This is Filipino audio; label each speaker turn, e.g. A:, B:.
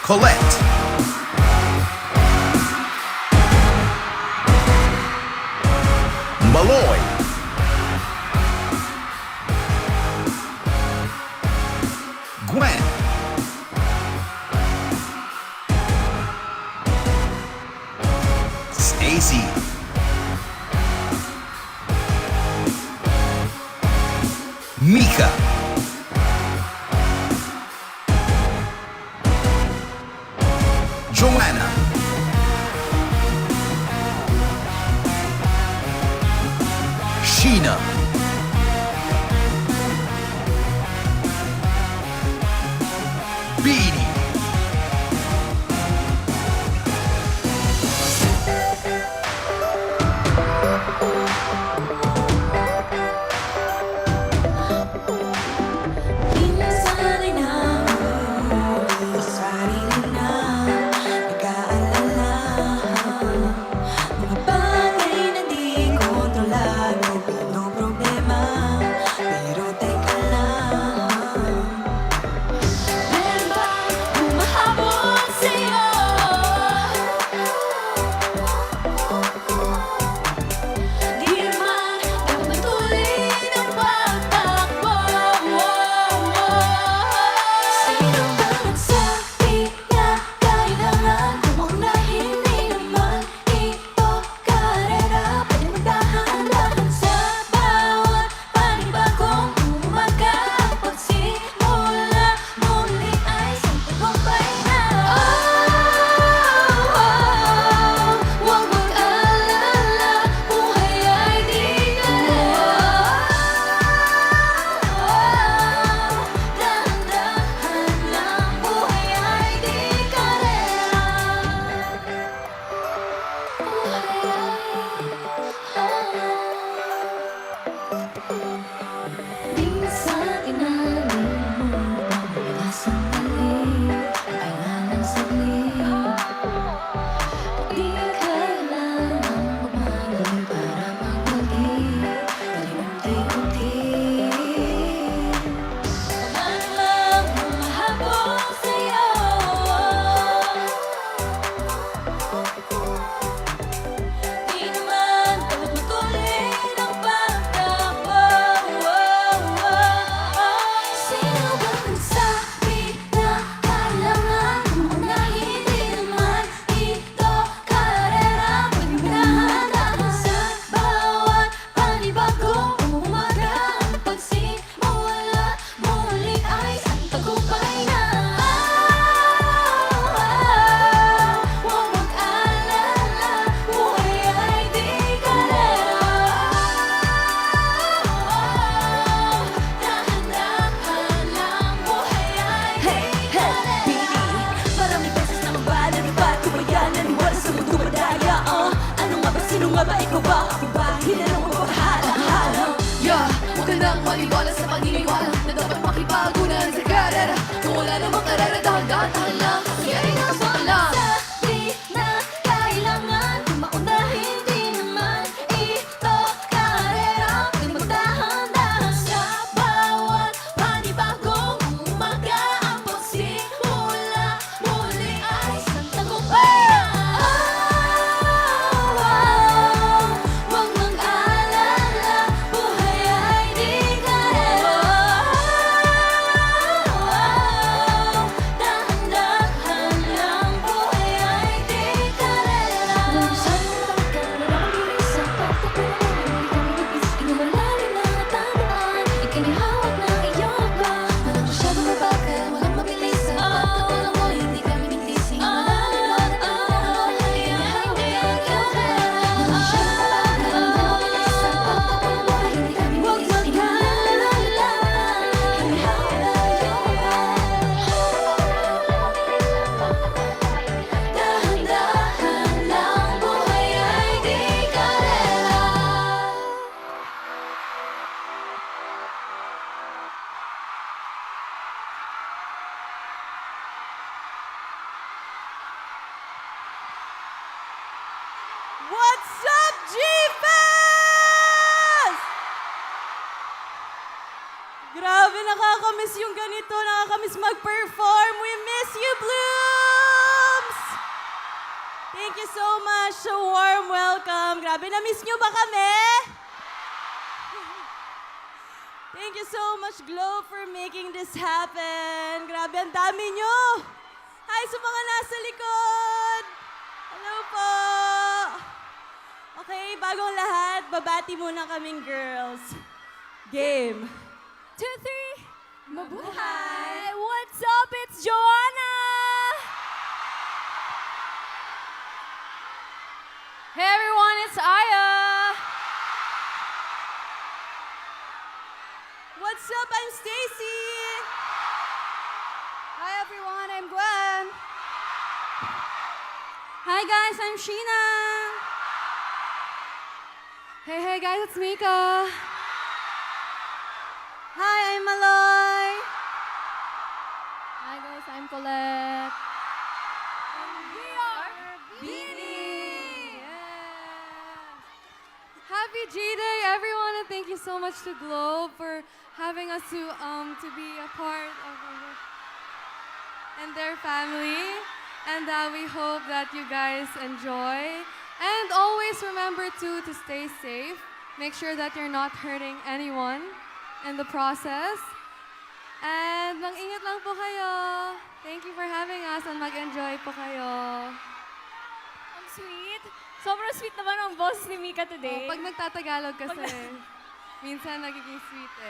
A: Colette, Maloy, Gwen, Stacy, Mika, Joanna, Sheena, Beanie,
B: Minsan ay nahuli sa sarili na nag-aalala. Mga bagay na di kontrolado, pinoproblema. Pero teka lang, meron bang humahabol sa'yo? Di naman dapat matuloy ng pagtakbo. Sino ba nagsabi na kailangan umunahin? Di naman ito karera. Pwede magdahan-dahan sa bawat panibagong umaga. Pagsimula muli ay isang tagumpay na. Huwag mag-alala, buhay ay di karera. Dahan-dahan lang, buhay ay di karera. Minsan inanin mo mula sandali, ay nga ng saglit. Di kailangang magmadali para magmaging palinunti-unti. Wala namang humahabol sa'yo. Di naman dapat matuloy ng pagtakbo. Sino ba nagsabi na kailangan umunahin? Di naman ito karera. Pwede magdahan-dahan sa bawat panibagong umaga. Ang pagsimula muli ay isang tagumpay na. Huwag mag-alala, buhay ay di karera. Dahan-dahan lang, buhay ay di karera. Bini, maraming beses na mabala, di ba't tumayan? Naniwala sa mundo madaya, Ano nga ba, sino nga ba, ikaw ba, ako ba? Hinanong magpapahala-hala.
C: Yeah, huwag ka nang maniwala sa paniniwala na dapat makipagunan sa karera. Kung wala namang karera, dahan-dahan lang. Kasi ay nasa lang.
B: Sabi na kailangan maunahin, di naman ito karera. Pwede magdahan-dahan sa bawat panibagong umaga. Ang pagsimula muli ay isang tagumpay na. Huwag mag-alala, buhay ay di karera. Dahan-dahan lang, buhay ay di karera. Minsan magkaroon sa pagtapunan, hindi kami nabis, inumalalim na natandaan. Ikinihawak na iyong ba? Walang masyadong mabagal, walang mabilis. Ang pagtapunan mo, hindi kami nagtising. Inumalalim na natandaan, ikinihawak na iyong ba? Walang masyadong mabagal, walang mabilis. Ang pagtapunan mo, hindi kami nagtising. Inumalalim na natandaan, ikinihawak na iyong ba? Dahan-dahan lang, buhay ay di karera.
D: What's up, G-Fest? Grabe, nakakamiss yung ganito. Nakakamiss mag-perform. We miss you, Blue! Thank you so much. So warm welcome. Grabe, na-miss nyo ba kami? Thank you so much, Glow, for making this happen. Grabe, ang dami nyo. Hi sa mga nasa likod. Hello po. Okay, bagong lahat, babati muna kaming girls. Game.
B: 2, 3.
D: Mabuhay!
B: What's up? It's Joanna! Hey everyone, it's Aya!
D: What's up? I'm Stacy.
B: Hi everyone, I'm Gwen. Hi guys, I'm Sheena. Hey guys, it's Mika. Hi, I'm Maloy. Hi guys, I'm Colette. And we are Beanie. Yes. Happy G-Day, everyone, and thank you so much to Globe for having us to be a part of and their family. And we hope that you guys enjoy. And always remember to stay safe. Make sure that you're not hurting anyone in the process. And mag-ingat lang po kayo. Thank you for having us and mag-enjoy po kayo.
E: Ang sweet. Sobrang sweet naman ang boss ni Mika today.
B: Pag nagtatagalog kasi, minsan nagiging sweet eh.